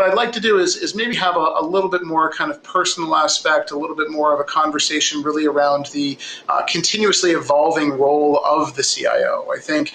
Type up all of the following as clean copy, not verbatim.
I'd like to do is maybe have a little bit more kind of personal aspect, a little bit more of a conversation really around the continuously evolving role of the CIO. I think,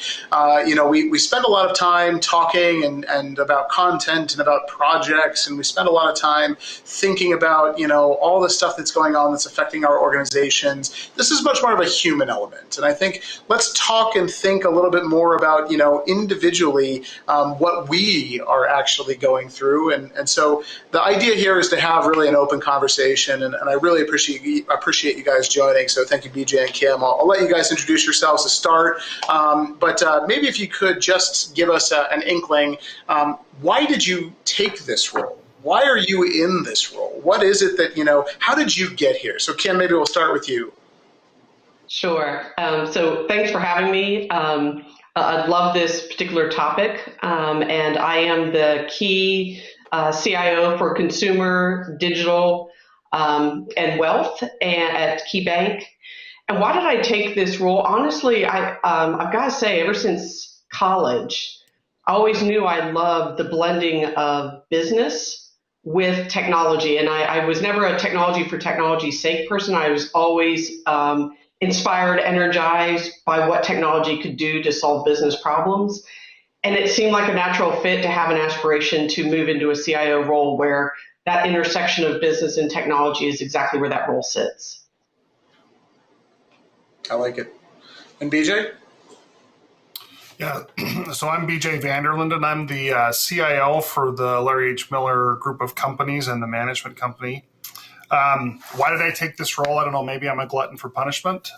we spend a lot of time talking and about content and about projects, and we spend a lot of time thinking about, all the stuff that's going on that's affecting our organizations. This is much more of a human element. And I think let's talk and think a little bit more about, individually what we are actually going through. And so the idea here is to have really an open conversation, and I really appreciate you guys joining. So thank you, BJ and Kim. I'll let you guys introduce yourselves to start. But maybe if you could just give us an inkling, why did you take this role? Why are you in this role? What is it that, how did you get here? So Kim, maybe we'll start with you. Sure. So thanks for having me. I love this particular topic, and I am the key CIO for consumer, digital, and wealth at KeyBank. And why did I take this role? Honestly, I've got to say, ever since college, I always knew I loved the blending of business with technology. And I was never a technology for technology's sake person. I was always inspired, energized by what technology could do to solve business problems. And it seemed like a natural fit to have an aspiration to move into a CIO role where that intersection of business and technology is exactly where that role sits. I like it. And BJ? Yeah, so I'm BJ Vander, Linden. I'm the CIO for the Larry H. Miller group of companies and the management company. Why did I take this role? I don't know. Maybe I'm a glutton for punishment.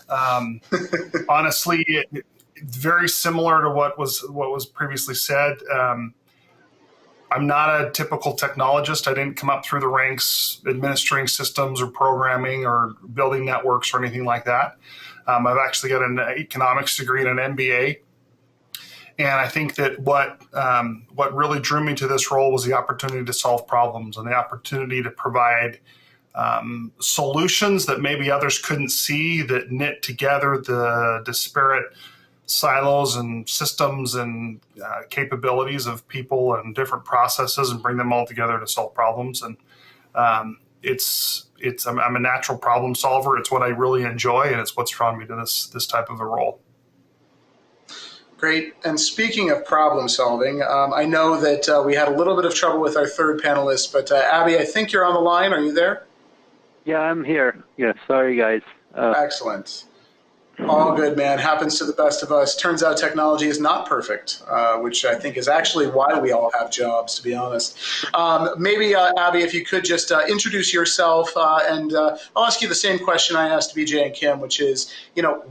Honestly, it's very similar to what was previously said. I'm not a typical technologist. I didn't come up through the ranks administering systems or programming or building networks or anything like that. I've actually got an economics degree and an MBA. And I think that what really drew me to this role was the opportunity to solve problems and the opportunity to provide solutions that maybe others couldn't see, that knit together the disparate silos and systems and capabilities of people and different processes and bring them all together to solve problems. And I'm a natural problem solver. It's what I really enjoy, and it's what's drawn me to this type of a role. Great. And speaking of problem solving, I know that we had a little bit of trouble with our third panelist, but Abby, I think you're on the line. Are you there? Yeah, I'm here. Yeah, sorry, guys. Excellent. All good, man. Happens to the best of us. Turns out technology is not perfect, which I think is actually why we all have jobs, to be honest. Maybe, Abby, if you could just introduce yourself, and I'll ask you the same question I asked BJ and Kim, which is,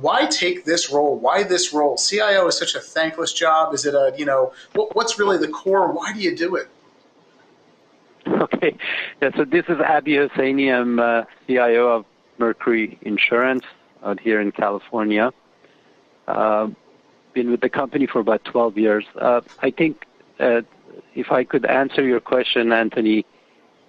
why take this role? Why this role? CIO is such a thankless job. Is it what's really the core? Why do you do it? Okay. Yeah, so this is Abby Hosseini. I'm CIO of Mercury Insurance out here in California. Been with the company for about 12 years. I think if I could answer your question, Anthony,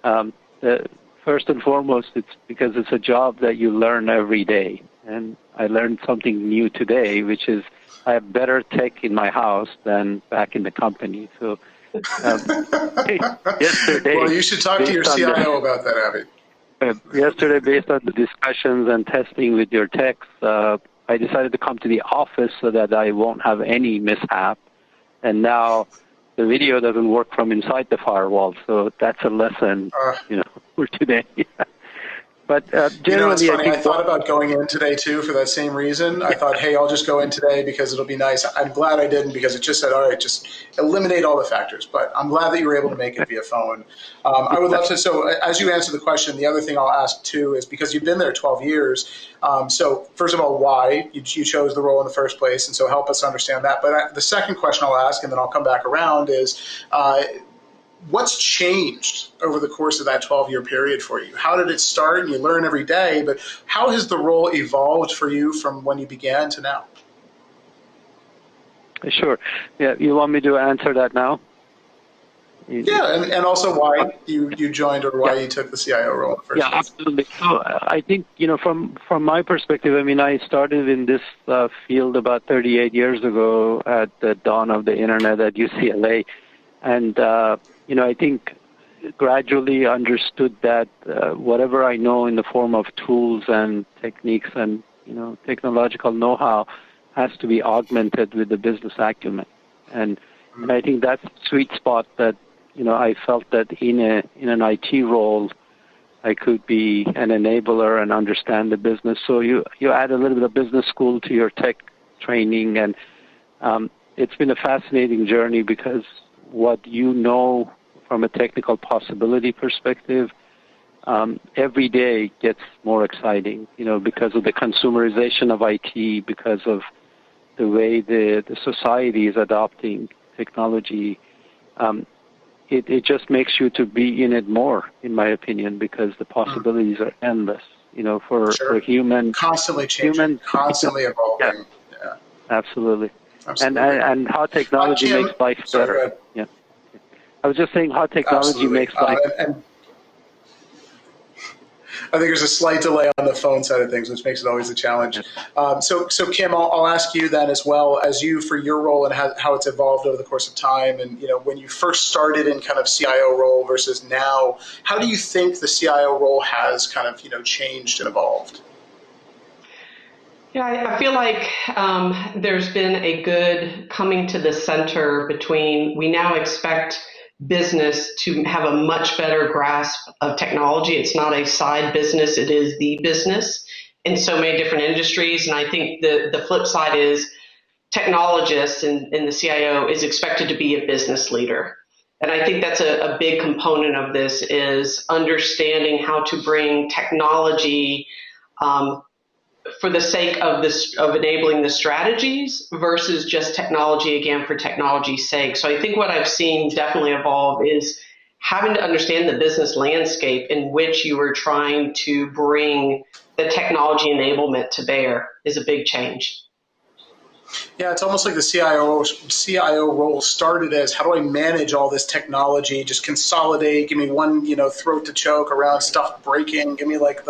first and foremost, it's because it's a job that you learn every day. And I learned something new today, which is I have better tech in my house than back in the company. So yesterday... Well, you should talk to your CIO about that, Abby. Yesterday, based on the discussions and testing with your techs, I decided to come to the office so that I won't have any mishap. And now the video doesn't work from inside the firewall, so that's a lesson, for today. But generally, it's funny. I thought about going in today too for that same reason. I thought, hey, I'll just go in today because it'll be nice. I'm glad I didn't, because it just said, all right, just eliminate all the factors. But I'm glad that you were able to make it via phone. I would love to. So as you answer the question, the other thing I'll ask too is, because you've been there 12 years. So first of all, why you chose the role in the first place, and so help us understand that. But the second question I'll ask, and then I'll come back around, is what's changed over the course of that 12-year period for you? How did it start? And you learn every day, but how has the role evolved for you from when you began to now? Sure. Yeah, you want me to answer that now? Yeah, and also why you joined, or why you took the CIO role in the first place. Yeah, absolutely. So I think, from my perspective, I started in this field about 38 years ago at the dawn of the internet at UCLA. And, I think gradually understood that whatever I know in the form of tools and techniques and technological know-how has to be augmented with the business acumen, and I think that's the sweet spot that I felt that in an IT role I could be an enabler and understand the business. So you add a little bit of business school to your tech training, and it's been a fascinating journey because what from a technical possibility perspective, every day gets more exciting, because of the consumerization of IT, because of the way the society is adopting technology. It just makes you to be in it more, in my opinion, because the possibilities are endless, for human. Constantly changing, constantly evolving. Yeah. Absolutely. And how technology makes life better. Yeah. I was just saying how technology makes life better. I think there's a slight delay on the phone side of things, which makes it always a challenge. So Kim, I'll ask you then as well, as you for your role and how it's evolved over the course of time, and when you first started in kind of CIO role versus now, how do you think the CIO role has kind of changed and evolved? Yeah, I feel like there's been a good coming to the center between we now expect business to have a much better grasp of technology. It's not a side business, it is the business in so many different industries. And I think the flip side is technologists in the CIO is expected to be a business leader. And I think that's a big component of this is understanding how to bring technology for the sake of enabling the strategies versus just technology again for technology's sake. So I think what I've seen definitely evolve is having to understand the business landscape in which you are trying to bring the technology enablement to bear is a big change. Yeah, it's almost like the CIO role started as how do I manage all this technology, just consolidate, give me one, throat to choke around stuff breaking, give me let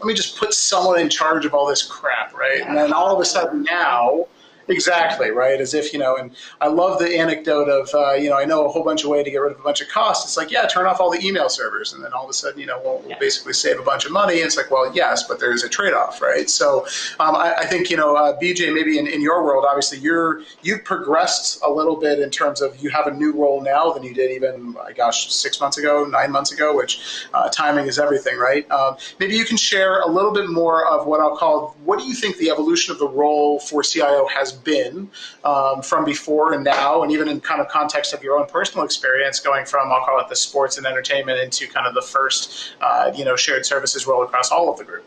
me just put someone in charge of all this crap, right? And then all of a sudden now, exactly, right, as if, and I love the anecdote of, I know a whole bunch of way to get rid of a bunch of costs. It's like, yeah, turn off all the email servers. And then all of a sudden, we'll basically save a bunch of money. And it's like, well, yes, but there's a trade-off, right? So I think, BJ, maybe in your world, obviously you've progressed a little bit in terms of you have a new role now than you did even, 6 months ago, 9 months ago, which timing is everything, right? Maybe you can share a little bit more of what do you think the evolution of the role for CIO has been from before and now, and even in kind of context of your own personal experience going from, I'll call it the sports and entertainment into kind of the first, shared services role across all of the group.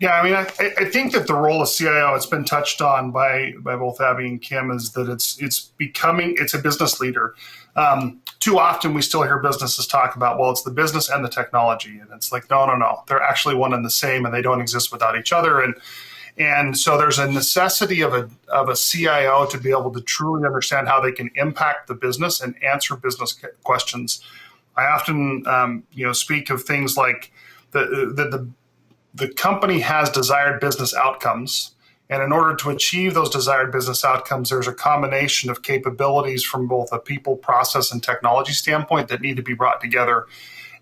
Yeah, I mean, I think that the role of CIO, it's been touched on by both Abby and Kim, is that it's a business leader. Too often we still hear businesses talk about, well, it's the business and the technology. And it's like, no. They're actually one and the same, and they don't exist without each other. And so there's a necessity of a CIO to be able to truly understand how they can impact the business and answer business questions. I often, speak of things like the company has desired business outcomes, and in order to achieve those desired business outcomes, there's a combination of capabilities from both a people, process, and technology standpoint that need to be brought together.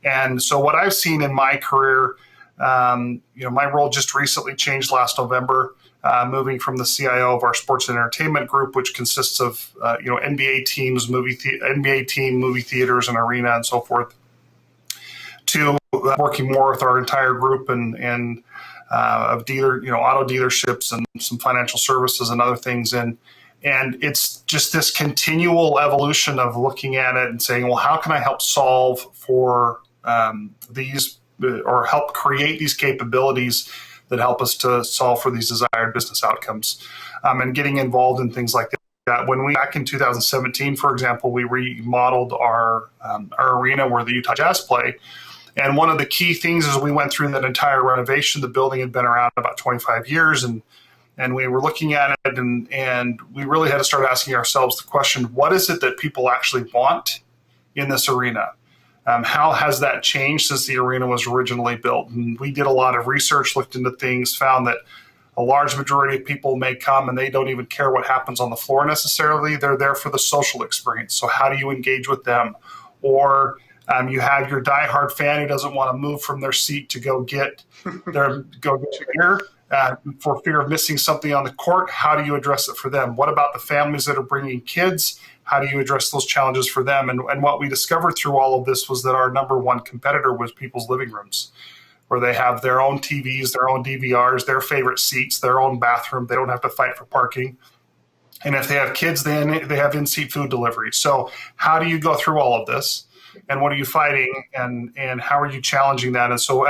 And so what I've seen in my career, my role just recently changed last November, moving from the CIO of our sports and entertainment group, which consists of NBA teams, NBA team, movie theaters, and arena, and so forth, to working more with our entire group and of auto dealerships and some financial services and other things, and it's just this continual evolution of looking at it and saying, well, how can I help solve for these, or help create these capabilities that help us to solve for these desired business outcomes, and getting involved in things like that. When back in 2017, for example, we remodeled our arena where the Utah Jazz play. And one of the key things is we went through that entire renovation. The building had been around about 25 years, and we were looking at it, and we really had to start asking ourselves the question, what is it that people actually want in this arena? How has that changed since the arena was originally built? And we did a lot of research, looked into things, found that a large majority of people may come and they don't even care what happens on the floor necessarily. They're there for the social experience. So how do you engage with them? Or You have your diehard fan who doesn't want to move from their seat to go get a beer for fear of missing something on the court. How do you address it for them? What about the families that are bringing kids? How do you address those challenges for them? And what we discovered through all of this was that our number one competitor was people's living rooms, where they have their own TVs, their own DVRs, their favorite seats, their own bathroom. They don't have to fight for parking. And if they have kids, then they have in-seat food delivery. So how do you go through all of this? And what are you fighting? And how are you challenging that? And so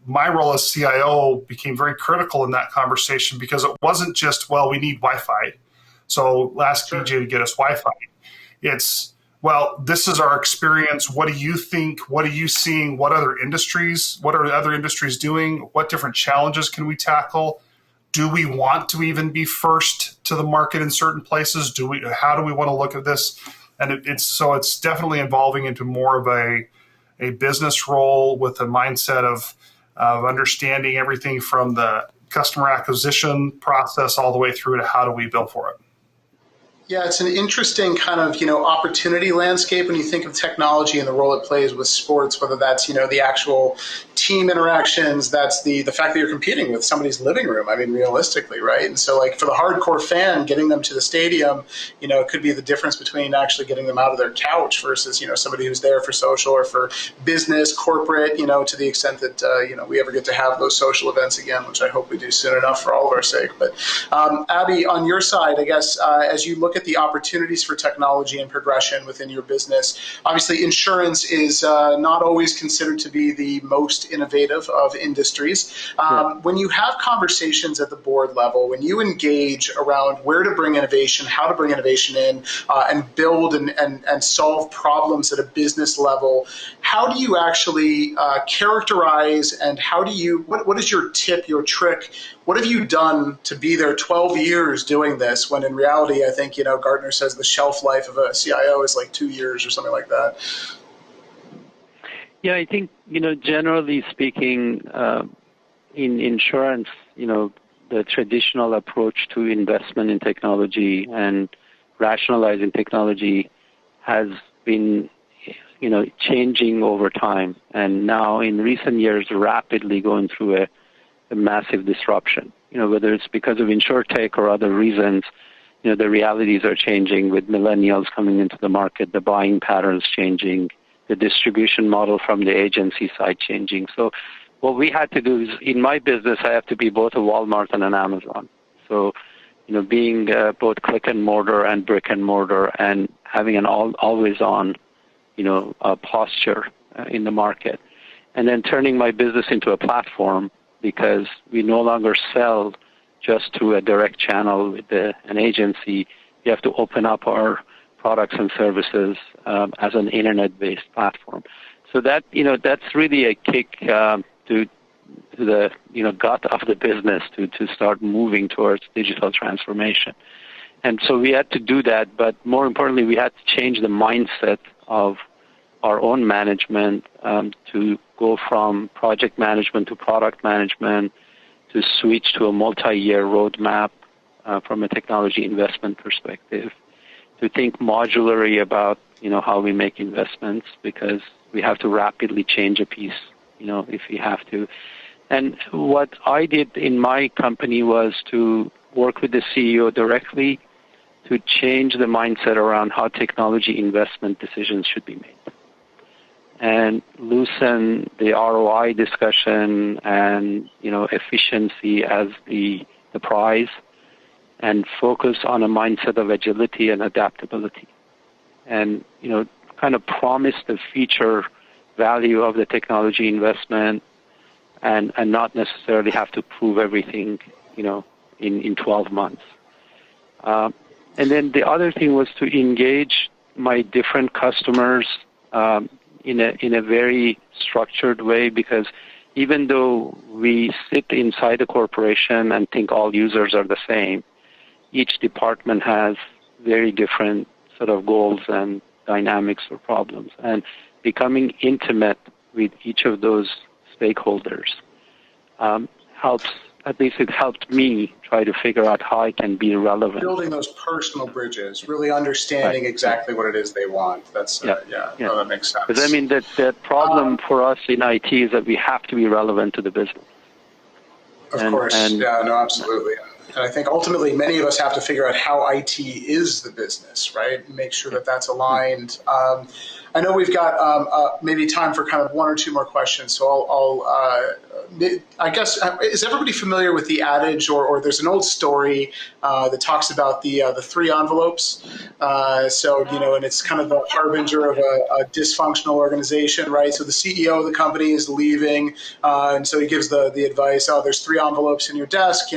my role as CIO became very critical in that conversation, because it wasn't just, well, we need Wi-Fi, so ask DJ to get us Wi-Fi. It's, well, this is our experience. What do you think? What are you seeing? What are other industries doing? What different challenges can we tackle? Do we want to even be first to the market in certain places? How do we want to look at this? And it's definitely evolving into more of a business role with a mindset of understanding everything from the customer acquisition process all the way through to how do we bill for it. Yeah, it's an interesting kind of, opportunity landscape when you think of technology and the role it plays with sports, whether that's, the actual team interactions, that's the fact that you're competing with somebody's living room. I mean, realistically, right? And so like for the hardcore fan, getting them to the stadium, it could be the difference between actually getting them out of their couch versus, somebody who's there for social or for business, corporate, to the extent that, we ever get to have those social events again, which I hope we do soon enough for all of our sake. But Abby, on your side, I guess, as you look at the opportunities for technology and progression within your business, obviously insurance is not always considered to be the most innovative of industries. When you have conversations at the board level, when you engage around where to bring innovation, how to bring innovation in, and build and solve problems at a business level, how do you actually characterize, and what is your tip, your trick? What have you done to be there 12 years doing this, when in reality, I think, Gartner says the shelf life of a CIO is like 2 years or something like that? Yeah, I think, generally speaking, in insurance, the traditional approach to investment in technology and rationalizing technology has been, changing over time. And now in recent years, rapidly going through a massive disruption. Whether it's because of insurtech or other reasons, the realities are changing with millennials coming into the market, the buying patterns changing, the distribution model from the agency side changing. So what we had to do is, in my business, I have to be both a Walmart and an Amazon. So, being both click and mortar and brick and mortar, and having an always on, posture in the market. And then turning my business into a platform, because we no longer sell just through a direct channel with an agency. We have to open up our products and services as an internet-based platform. So that, that's really a kick to the, gut of the business to start moving towards digital transformation. And so we had to do that, but more importantly, we had to change the mindset of our own management to go from project management to product management, to switch to a multi-year roadmap from a technology investment perspective, to think modularly about, how we make investments, because we have to rapidly change a piece, if we have to. And what I did in my company was to work with the CEO directly to change the mindset around how technology investment decisions should be made, and loosen the ROI discussion and, efficiency as the prize, and focus on a mindset of agility and adaptability, and, kind of promise the future value of the technology investment, and not necessarily have to prove everything, in 12 months. And then the other thing was to engage my different customers in a very structured way, because even though we sit inside a corporation and think all users are the same, each department has very different sort of goals and dynamics or problems. And becoming intimate with each of those stakeholders helps at least it helped me try to figure out how I can be relevant. Building those personal bridges, really understanding exactly what it is they want. That's, no, that makes sense. Because I mean, the problem for us in IT is that we have to be relevant to the business. Of course, absolutely. And I think ultimately many of us have to figure out how IT is the business, right? And make sure that that's aligned. I know we've got maybe time for kind of one or two more questions, so I guess, is everybody familiar with the adage, or there's an old story that talks about the three envelopes? And it's kind of the harbinger of a dysfunctional organization, right? So the CEO of the company is leaving, and so he gives the advice, there's three envelopes in your desk,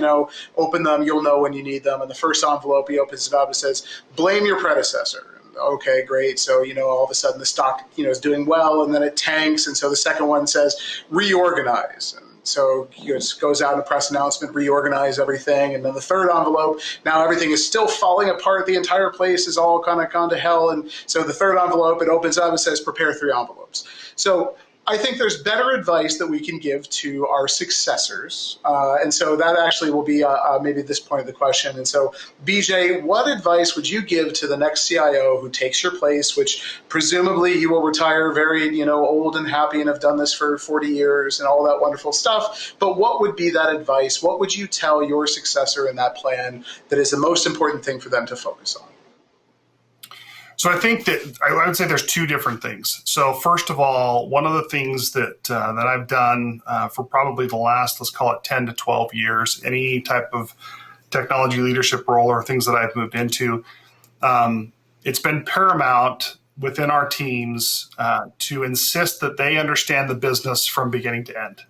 open them, you'll know when you need them. And the first envelope, he opens it up and says, blame your predecessor. Okay, great. So, all of a sudden the stock, is doing well, and then it tanks. And so the second one says, reorganize. And so he just goes out in a press announcement, reorganize everything. And then the third envelope, now everything is still falling apart. The entire place is all kind of gone to hell. And so the third envelope, it opens up and says, prepare three envelopes. So I think there's better advice that we can give to our successors. And so that actually will be maybe this point of the question. And so, BJ, what advice would you give to the next CIO who takes your place, which presumably you will retire very, old and happy and have done this for 40 years and all that wonderful stuff. But what would be that advice? What would you tell your successor in that plan that is the most important thing for them to focus on? So I think that I would say there's two different things. So first of all, one of the things that I've done for probably the last, let's call it 10 to 12 years, any type of technology leadership role or things that I've moved into, it's been paramount within our teams to insist that they understand the business from beginning to end.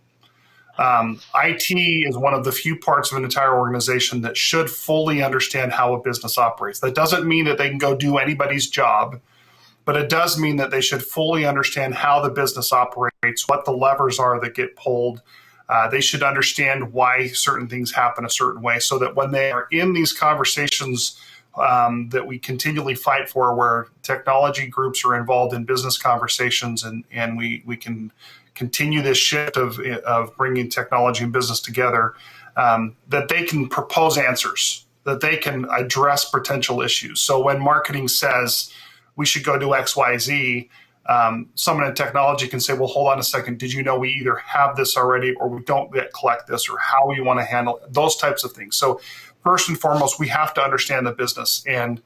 IT is one of the few parts of an entire organization that should fully understand how a business operates. That doesn't mean that they can go do anybody's job, but it does mean that they should fully understand how the business operates, what the levers are that get pulled. They should understand why certain things happen a certain way, so that when they are in these conversations that we continually fight for, where technology groups are involved in business conversations, and we can continue this shift of bringing technology and business together, that they can propose answers, that they can address potential issues. So when marketing says we should go do X, Y, Z, someone in technology can say, well, hold on a second. Did you know we either have this already or we don't yet collect this, or how you want to handle it? Those types of things. So first and foremost, we have to understand the business, and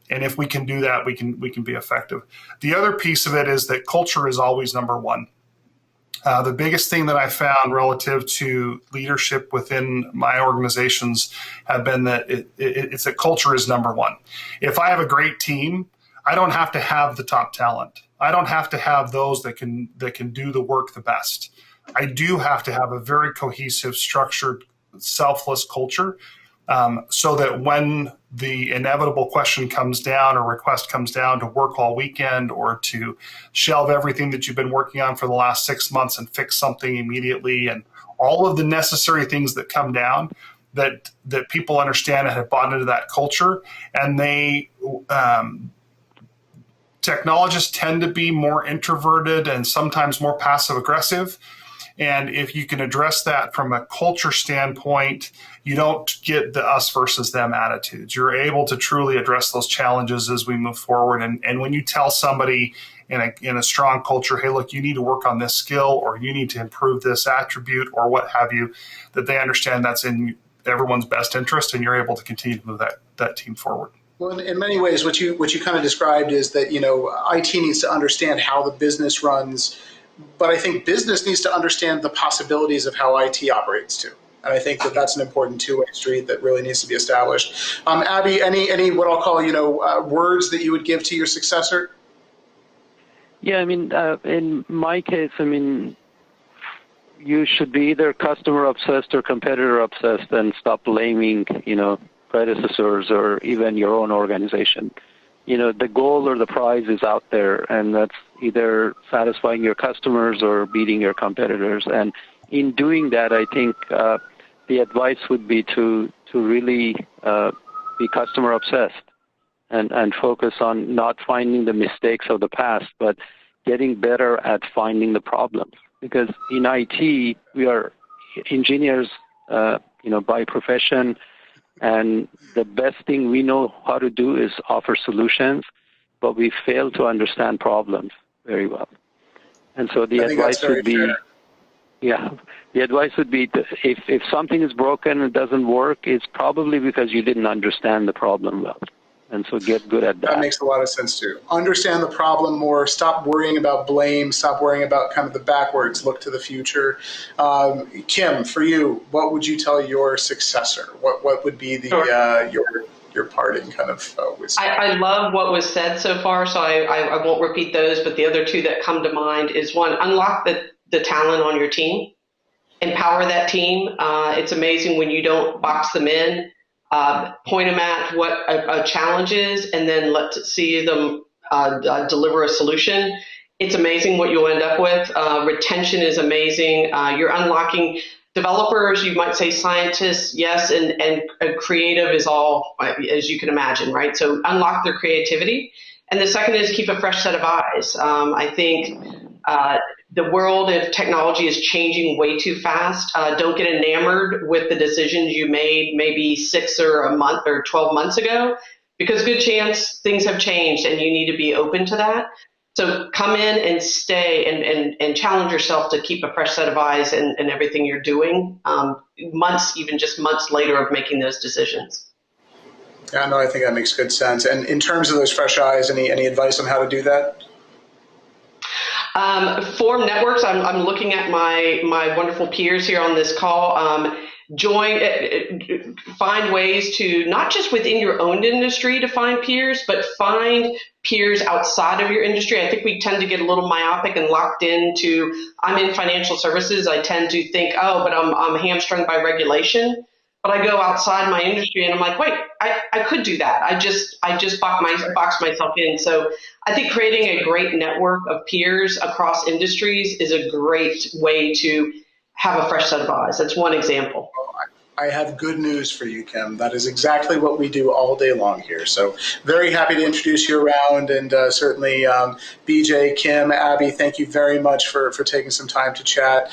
if we can do that, we can be effective. The other piece of it is that culture is always number one. The biggest thing that I found relative to leadership within my organizations have been that it's that culture is number one. If I have a great team, I don't have to have the top talent. I don't have to have those that can do the work the best. I do have to have a very cohesive, structured, selfless culture, so that when the inevitable question comes down or request comes down to work all weekend or to shelve everything that you've been working on for the last 6 months and fix something immediately, and all of the necessary things that come down, that people understand and have bought into that culture. And they technologists tend to be more introverted and sometimes more passive aggressive. And if you can address that from a culture standpoint, you don't get the us versus them attitudes. You're able to truly address those challenges as we move forward. And when you tell somebody in a strong culture, hey, look, you need to work on this skill, or you need to improve this attribute, or what have you, that they understand that's in everyone's best interest, and you're able to continue to move that team forward. Well, in many ways, what you kind of described is that, IT needs to understand how the business runs, but I think business needs to understand the possibilities of how IT operates too. And I think that's an important two-way street that really needs to be established. Abby, any what I'll call, words that you would give to your successor? Yeah, in my case, you should be either customer obsessed or competitor obsessed, and stop blaming, predecessors or even your own organization. The goal or the prize is out there, and that's either satisfying your customers or beating your competitors. And in doing that, I think the advice would be to really be customer obsessed and focus on not finding the mistakes of the past, but getting better at finding the problems. Because in IT, we are engineers, by profession, and the best thing we know how to do is offer solutions, but we fail to understand problems very well. And so the advice would be, the advice would be if something is broken and doesn't work, it's probably because you didn't understand the problem well. And so get good at that. That makes a lot of sense too. Understand the problem more, stop worrying about blame, stop worrying about kind of the backwards, look to the future. Kim, for you, what would you tell your successor? What would be the your parting kind of wisdom? I love what was said so far, so I won't repeat those, but the other two that come to mind is one, unlock the talent on your team, empower that team. It's amazing when you don't box them in. Point them at what a challenge is, and then let's see them deliver a solution. It's amazing what you'll end up with. Retention is amazing. You're unlocking developers, you might say scientists, yes, and creative is all, as you can imagine, right? So unlock their creativity. And the second is keep a fresh set of eyes. I think the world of technology is changing way too fast. Don't get enamored with the decisions you made maybe 6 or a month or 12 months ago, because good chance things have changed and you need to be open to that. So come in and stay and challenge yourself to keep a fresh set of eyes in everything you're doing, even just months later of making those decisions. Yeah, no, I think that makes good sense. And in terms of those fresh eyes, any advice on how to do that? Form networks. I'm looking at my wonderful peers here on this call. Find ways to, not just within your own industry to find peers, but find peers outside of your industry. I think we tend to get a little myopic and locked into, I'm in financial services. I tend to think, oh, but I'm hamstrung by regulation. But I go outside my industry and I'm like, wait, I could do that. I just box myself in. So I think creating a great network of peers across industries is a great way to have a fresh set of eyes. That's one example. I have good news for you, Kim. That is exactly what we do all day long here. So very happy to introduce you around, and certainly BJ, Kim, Abby, thank you very much for taking some time to chat.